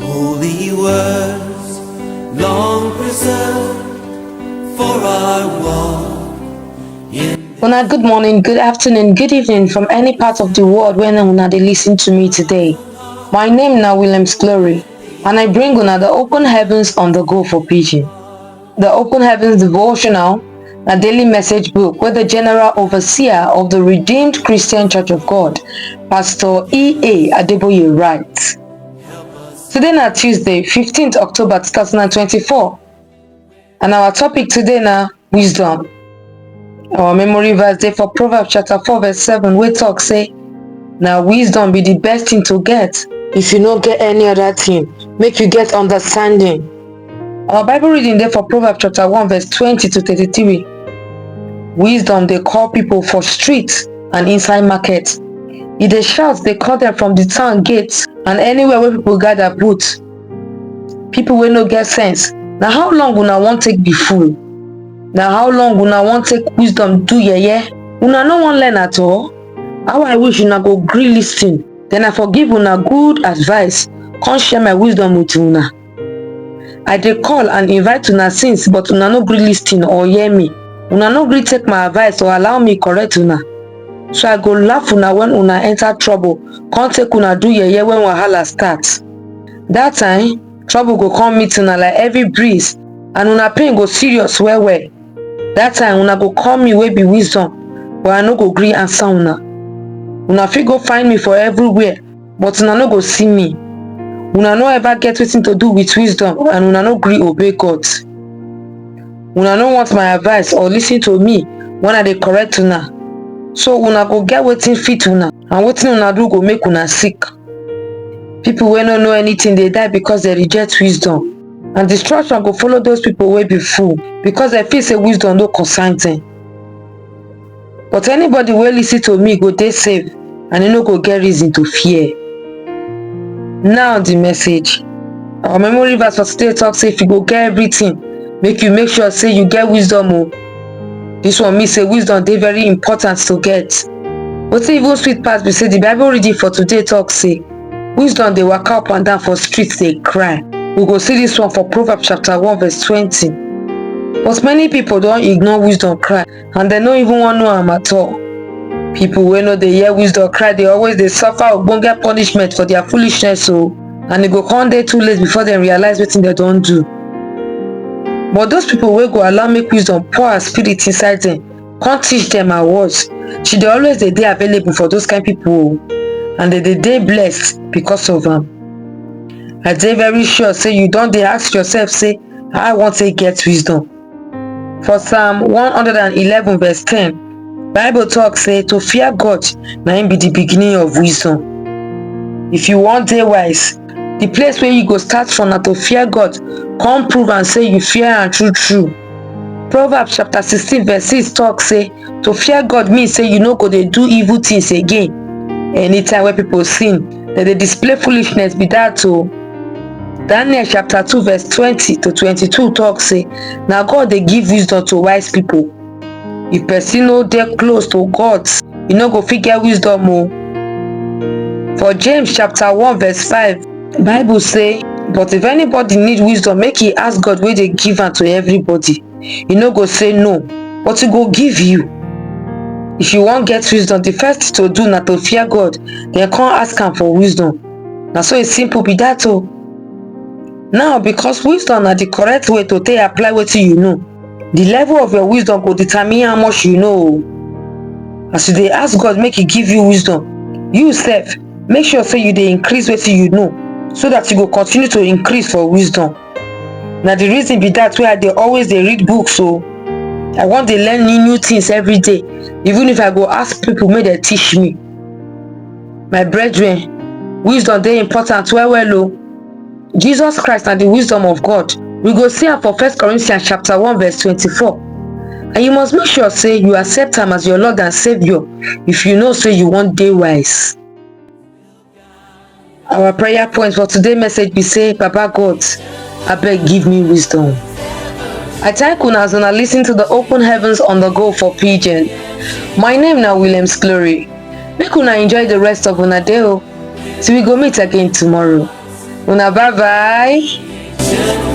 Holy words, long preserved for our walk. Una, good morning, good afternoon, good evening from any part of the world when una dey listen to me today. My name na Williams Glory, and I bring una the Open Heavens on the Go for Pidgin. The Open Heavens devotional, a daily message book where the General Overseer of the Redeemed Christian Church of God, Pastor E.A. Adeboye writes. Today na Tuesday, 15th October 2024, and our topic today na wisdom. Our memory verse dey for Proverbs chapter 4 verse 7 wey talk say, na wisdom be the best thing to get. If you no get any other thing, make you get understanding. Our Bible reading dey for Proverbs chapter 1 verse 20 to 33. Wisdom dey call people for streets and inside market. E dey shout dey call them from the town gates and anywhere wey people gather put. People wey no get sense, na how long una wan take be fool? Na how long una wan take wisdom do yeye? Una no wan learn at all? How I wish una go gree lis ten, then I for give una good advice, come share my wisdom with una. I dey call and invite una since, but una no gree lis ten or hear me. Una no gree take my advice or allow me correct una. So I go laugh una when una enter trouble, come take una do yeye when wahala start. That time, trouble go come meet una like heavy breeze, and una pain go serious well well. That time una go call me wey be wisdom, but I no go gree answer una. Una fit go find me for everywhere, but una no go see me. Una no ever get wetin to do with wisdom, and una no gree obey God. Una no want my advice or lis ten to me when I dey correct una. So una go get wetin fit una, and wetin una do go make una sick. People wey no know anything dey die because they reject wisdom. And destruction go follow those people wey be fool because dem feel say wisdom no concern dem. But anybody wey lis ten to me go dey safe and e no go get reason to fear. Now the message. Our memory verse for today talk say if you go get everything, make you make sure say you get wisdom o. This one mean say wisdom dey very important to get. Wetin even sweet pass be say the Bible reading for today talk say wisdom dey waka up and down for streets dey cry. We go see this one for Proverbs chapter 1 verse 20. But many people don ignore wisdom cry and dem no even wan know am at all. People wey no dey hear wisdom cry dey always dey suffer ogbonge punishment for their foolishness o, and e go come dey too late before dem realize wetin dem don do. But those people wey go allow make wisdom pour her spirit inside dem, come teach dem her words, she dey always dey available for those kind people o, and dem dey blessed because of am. I dey very sure say you don dey ask yourself say, how I wan take get wisdom? For Psalm 111 verse 10, Bible talk say to fear God na im be the beginning of wisdom. If you wan dey wise, the place where you go start from na to fear God, come prove and say you fear am true true. Proverbs chapter 16 verse 6 talk say to fear God mean say you no go dey do evil things again. Anytime wey people sin, dem dey display foolishness be that o. Daniel chapter 2 verse 20 to 22 talk say na God dey give wisdom to wise people. If person no dey close to God, e no go fit get wisdom o. For James chapter 1 verse 5, Bible say, but if anybody need wisdom, make he ask God wey dey give am to everybody. E no go say no, but e go give you. If you wan get wisdom, the first thing to do na to fear God, then come ask am for wisdom. Na so e simple be that o. Now, because wisdom na the correct way to take apply wetin you know, the level of your wisdom go determine how much you know o. As you dey ask God make he give you wisdom, you sef make sure say you dey increase wetin you know, so that you go continue to increase for wisdom. Na the reason be that wey I dey always dey read books o. I wan dey learn new things every day, even if I go ask people make dem teach me. My brethren, wisdom dey important well well o. Jesus Christ na the wisdom of God. We go see am for 1 Corinthians chapter 1 verse 24. and you must make sure say you accept am as your Lord and Saviour if you know say you wan dey wise. Our prayer point for today message be say, Baba God, abeg give me wisdom. I thank una as una lis ten to the Open Heavens on the Go for Pidgin. My name na Williams Glory. Make una enjoy the rest of una day o. Till we go meet again tomorrow. Una bye bye.